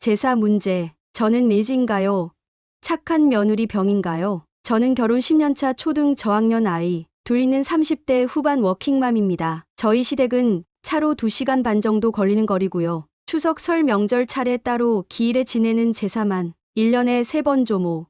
제사 문제. 저는 매진가요? 착한 며느리 병인가요? 저는 결혼 10년차 초등 저학년 아이, 둘 있는 30대 후반 워킹맘입니다. 저희 시댁은 차로 2시간 반 정도 걸리는 거리고요. 추석 설 명절 차례 따로 기일에 지내는 제사만 1년에 3번 조모,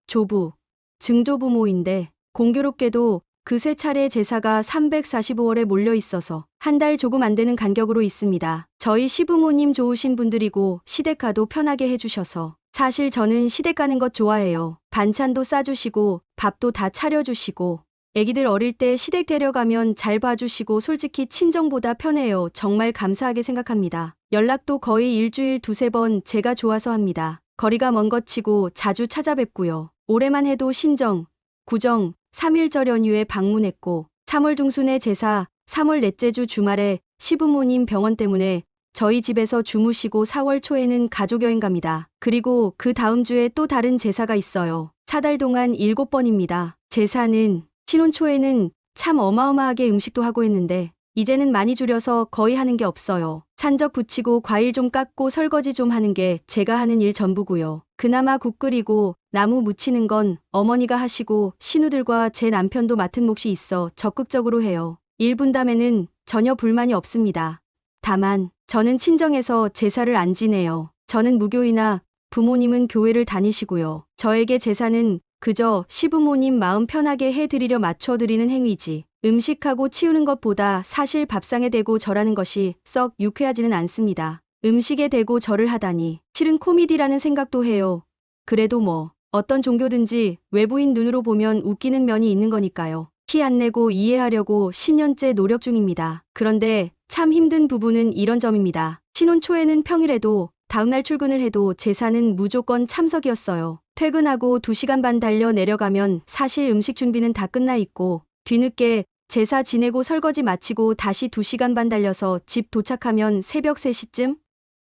조부, 증조부모인데 공교롭게도 그 세 차례 제사가 345월에 몰려 있어서 한 달 조금 안 되는 간격으로 있습니다. 저희 시부모님 좋으신 분들이고 시댁 가도 편하게 해주셔서 사실 저는 시댁 가는 것 좋아해요. 반찬도 싸주시고 밥도 다 차려주시고 애기들 어릴 때 시댁 데려가면 잘 봐주시고 솔직히 친정보다 편해요. 정말 감사하게 생각합니다. 연락도 거의 일주일 2~3번 제가 좋아서 합니다. 거리가 먼 것 치고 자주 찾아뵙고요. 올해만 해도 신정, 구정, 3일절 연휴에 방문했고 3월 중순에 제사, 3월 넷째 주 주말에 시부모님 병원 때문에 저희 집에서 주무시고 4월 초에는 가족여행 갑니다. 그리고 그 다음 주에 또 다른 제사가 있어요. 4달 동안 7번입니다. 제사는 신혼 초에는 참 어마어마하게 음식도 하고 했는데 이제는 많이 줄여서 거의 하는 게 없어요. 산적 붙이고 과일 좀 깎고 설거지 좀 하는 게 제가 하는 일 전부고요. 그나마 국 끓이고 나무 묻히는 건 어머니가 하시고 신우들과 제 남편도 맡은 몫이 있어 적극적으로 해요. 일 분담에는 전혀 불만이 없습니다. 다만 저는 친정에서 제사를 안 지내요. 저는 무교이나 부모님은 교회를 다니시고요. 저에게 제사는 그저 시부모님 마음 편하게 해드리려 맞춰드리는 행위지. 음식하고 치우는 것보다 사실 밥상에 대고 절하는 것이 썩 유쾌하지는 않습니다. 음식에 대고 절을 하다니 실은 코미디라는 생각도 해요. 그래도 뭐 어떤 종교든지 외부인 눈으로 보면 웃기는 면이 있는 거니까요. 티 안 내고 이해하려고 10년째 노력 중입니다. 그런데 참 힘든 부분은 이런 점입니다. 신혼 초에는 평일에도 다음날 출근을 해도 제사는 무조건 참석이었어요. 퇴근하고 2시간 반 달려 내려가면 사실 음식 준비는 다 끝나 있고 뒤늦게 제사 지내고 설거지 마치고 다시 2시간 반 달려서 집 도착하면 새벽 3시쯤?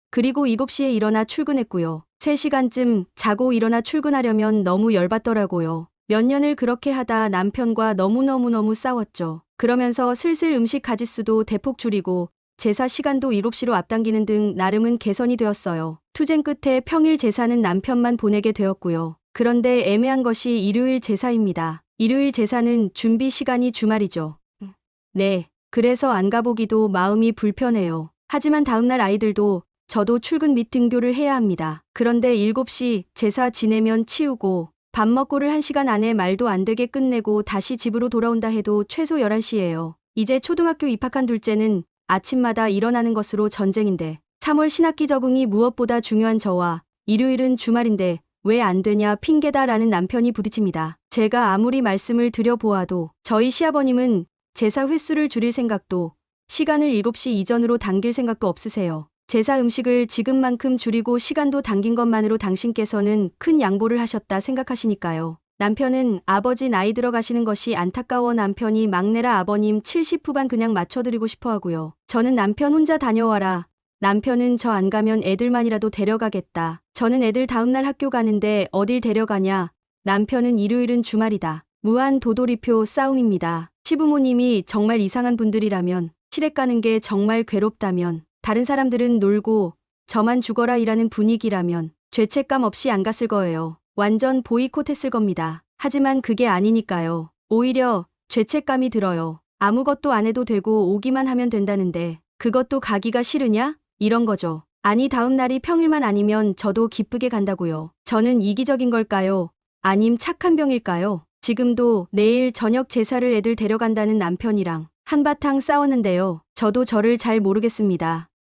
그리고 7시에 일어나 출근했고요. 3시간쯤 자고 일어나 출근하려면 너무 열받더라고요. 몇 년을 그렇게 하다 남편과 너무너무 싸웠죠. 그러면서 슬슬 음식 가짓수도 대폭 줄이고 제사 시간도 7시로 앞당기는 등 나름은 개선이 되었어요. 투쟁 끝에 평일 제사는 남편만 보내게 되었고요. 그런데 애매한 것이 일요일 제사입니다. 일요일 제사는 준비 시간이 주말이죠. 네, 그래서 안 가보기도 마음이 불편해요. 하지만 다음날 아이들도 저도 출근 및 등교를 해야 합니다. 그런데 7시 제사 지내면 치우고 밥 먹고를 1시간 안에 말도 안 되게 끝내고 다시 집으로 돌아온다 해도 최소 11시예요. 이제 초등학교 입학한 둘째는 아침마다 일어나는 것으로 전쟁인데 3월 신학기 적응이 무엇보다 중요한 저와 일요일은 주말인데 왜 안 되냐 핑계다라는 남편이 부딪힙니다. 제가 아무리 말씀을 드려보아도 저희 시아버님은 제사 횟수를 줄일 생각도 시간을 7시 이전으로 당길 생각도 없으세요. 제사 음식을 지금만큼 줄이고 시간도 당긴 것만으로 당신께서는 큰 양보를 하셨다 생각하시니까요. 남편은 아버지 나이 들어가시는 것이 안타까워 남편이 막내라 아버님 70 후반 그냥 맞춰드리고 싶어 하고요. 저는 남편 혼자 다녀와라. 남편은 저 안 가면 애들만이라도 데려가겠다. 저는 애들 다음날 학교 가는데 어딜 데려가냐. 남편은 일요일은 주말이다. 무한 도돌이표 싸움입니다. 시부모님이 정말 이상한 분들이라면 시댁 가는 게 정말 괴롭다면 다른 사람들은 놀고 저만 죽어라 이라는 분위기라면 죄책감 없이 안 갔을 거예요. 완전 보이콧했을 겁니다. 하지만 그게 아니니까요. 오히려 죄책감이 들어요. 아무것도 안 해도 되고 오기만 하면 된다는데 그것도 가기가 싫으냐? 이런 거죠. 아니 다음 날이 평일만 아니면 저도 기쁘게 간다고요. 저는 이기적인 걸까요? 아님 착한 병일까요? 지금도 내일 저녁 제사를 애들 데려간다는 남편이랑 한바탕 싸웠는데요. 저도 저를 잘 모르겠습니다.